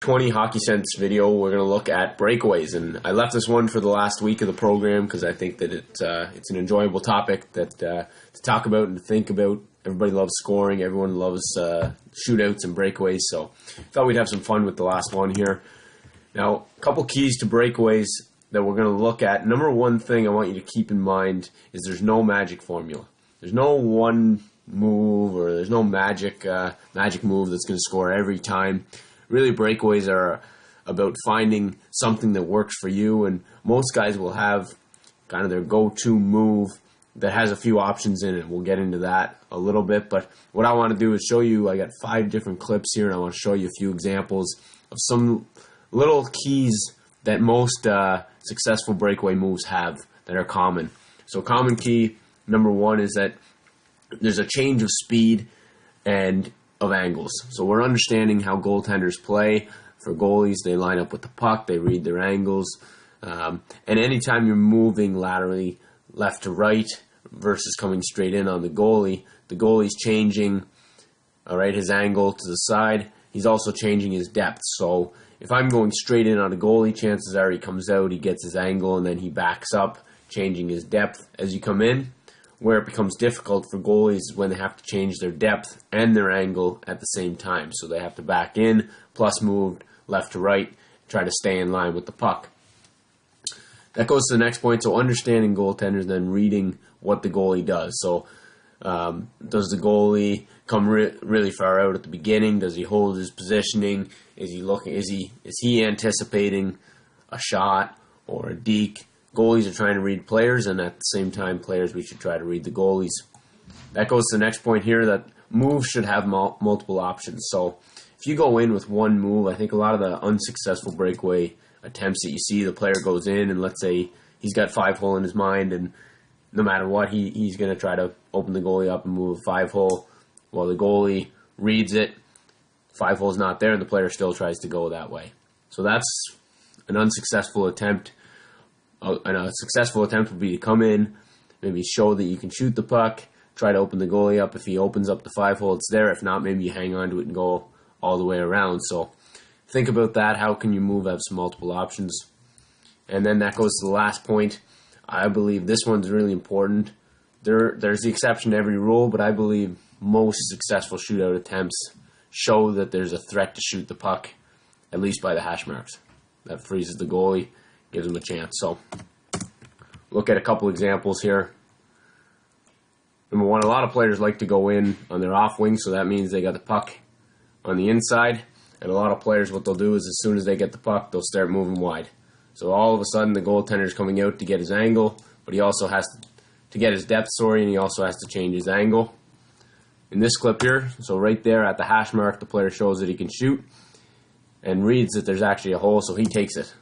20 Hockey Sense video, we're going to look at breakaways. And I left this one for the last week of the program because I think that it's an enjoyable topic that to talk about and to think about. Everybody loves scoring. Everyone loves shootouts and breakaways. So I thought we'd have some fun with the last one here. Now, a couple keys to breakaways that we're going to look at. Number one thing I want you to keep in mind is there's no magic formula. There's no one move or there's no magic move that's going to score every time. Really, breakaways are about finding something that works for you, and most guys will have kind of their go-to move that has a few options in it. We'll get into that a little bit, but what I want to do is show you, I got 5 different clips here, and I want to show you a few examples of some little keys that most successful breakaway moves have that are common. So common key number 1 is that there's a change of speed and of angles. So we're understanding how goaltenders play. For goalies, they line up with the puck, they read their angles, and anytime you're moving laterally left to right versus coming straight in on the goalie's changing, all right, his angle to the side. He's also changing his depth. So if I'm going straight in on a goalie, chances are he comes out, he gets his angle, and then he backs up, changing his depth as you come in. Where it becomes difficult for goalies is when they have to change their depth and their angle at the same time. So they have to back in, plus move left to right, try to stay in line with the puck. That goes to the next point. So understanding goaltenders, then reading what the goalie does. So does the goalie come really far out at the beginning? Does he hold his positioning? Is he looking? Is he anticipating a shot or a deke? Goalies are trying to read players, and at the same time, players, we should try to read the goalies. That goes to the next point here, that moves should have multiple options. So if you go in with one move, I think a lot of the unsuccessful breakaway attempts that you see, the player goes in, and let's say he's got 5-hole in his mind, and no matter what, he's going to try to open the goalie up and move a 5-hole. Well, the goalie reads it, 5-hole's not there, and the player still tries to go that way. So that's an unsuccessful attempt. And a successful attempt would be to come in, maybe show that you can shoot the puck, try to open the goalie up. If he opens up the 5-hole, it's there. If not, maybe you hang on to it and go all the way around. So think about that. How can you move? Have some multiple options. And then that goes to the last point. I believe this one's really important. There's the exception to every rule, but I believe most successful shootout attempts show that there's a threat to shoot the puck, at least by the hash marks. That freezes the goalie, gives him a chance. So look at a couple examples here. Number 1, a lot of players like to go in on their off wing, so that means they got the puck on the inside. And a lot of players, what they'll do is as soon as they get the puck, they'll start moving wide. So all of a sudden the goaltender's coming out to get his angle, but he also has to get his depth, and he also has to change his angle. In this clip here, so right there at the hash mark, the player shows that he can shoot and reads that there's actually a hole, so he takes it.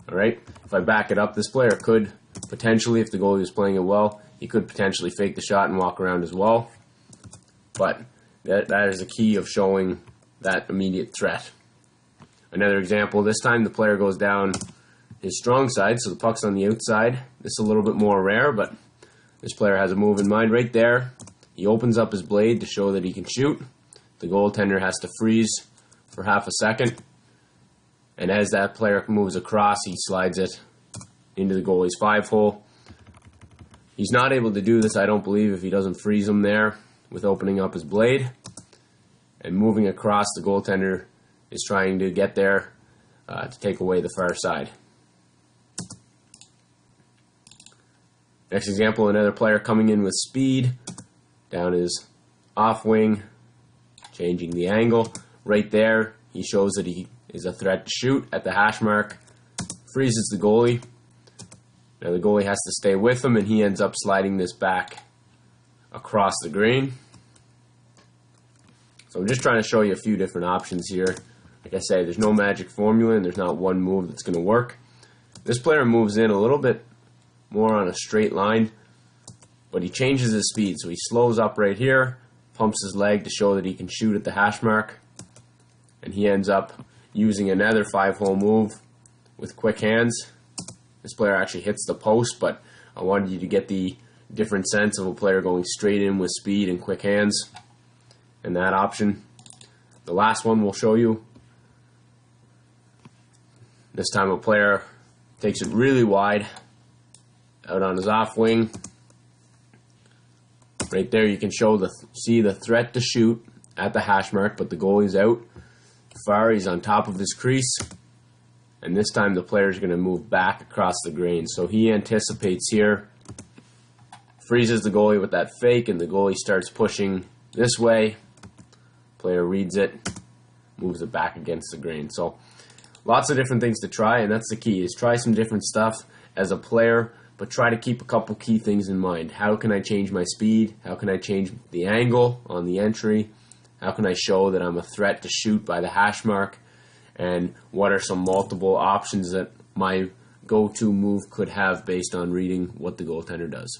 All right. If I back it up, this player could potentially, if the goalie is playing it well, he could potentially fake the shot and walk around as well. But that is a key of showing that immediate threat. Another example, this time the player goes down his strong side, so the puck's on the outside. This is a little bit more rare, but this player has a move in mind right there. He opens up his blade to show that he can shoot. The goaltender has to freeze for half a second. And as that player moves across, he slides it into the goalie's 5-hole. He's not able to do this, I don't believe, if he doesn't freeze him there with opening up his blade. And moving across, the goaltender is trying to get there to take away the far side. Next example, another player coming in with speed, down his off wing, changing the angle. Right there, he shows that he is a threat to shoot at the hash mark, freezes the goalie. Now the goalie has to stay with him, and he ends up sliding this back across the green. So I'm just trying to show you a few different options here. Like I say, there's no magic formula, and there's not one move that's going to work. This player moves in a little bit more on a straight line, but he changes his speed. So he slows up right here, pumps his leg to show that he can shoot at the hash mark, and he ends up using another 5-hole move with quick hands. This player actually hits the post, but I wanted you to get the different sense of a player going straight in with speed and quick hands, and that option. The last one we'll show you. This time a player takes it really wide out on his off wing. Right there you can see the threat to shoot at the hash mark, but the goalie's out. Far, he's on top of his crease. And this time the player is going to move back across the grain. So he anticipates here, freezes the goalie with that fake, and the goalie starts pushing this way. Player reads it, moves it back against the grain. So lots of different things to try, and that's the key, is try some different stuff as a player, but try to keep a couple key things in mind. How can I change my speed? How can I change the angle on the entry? How can I show that I'm a threat to shoot by the hash mark? And what are some multiple options that my go-to move could have based on reading what the goaltender does?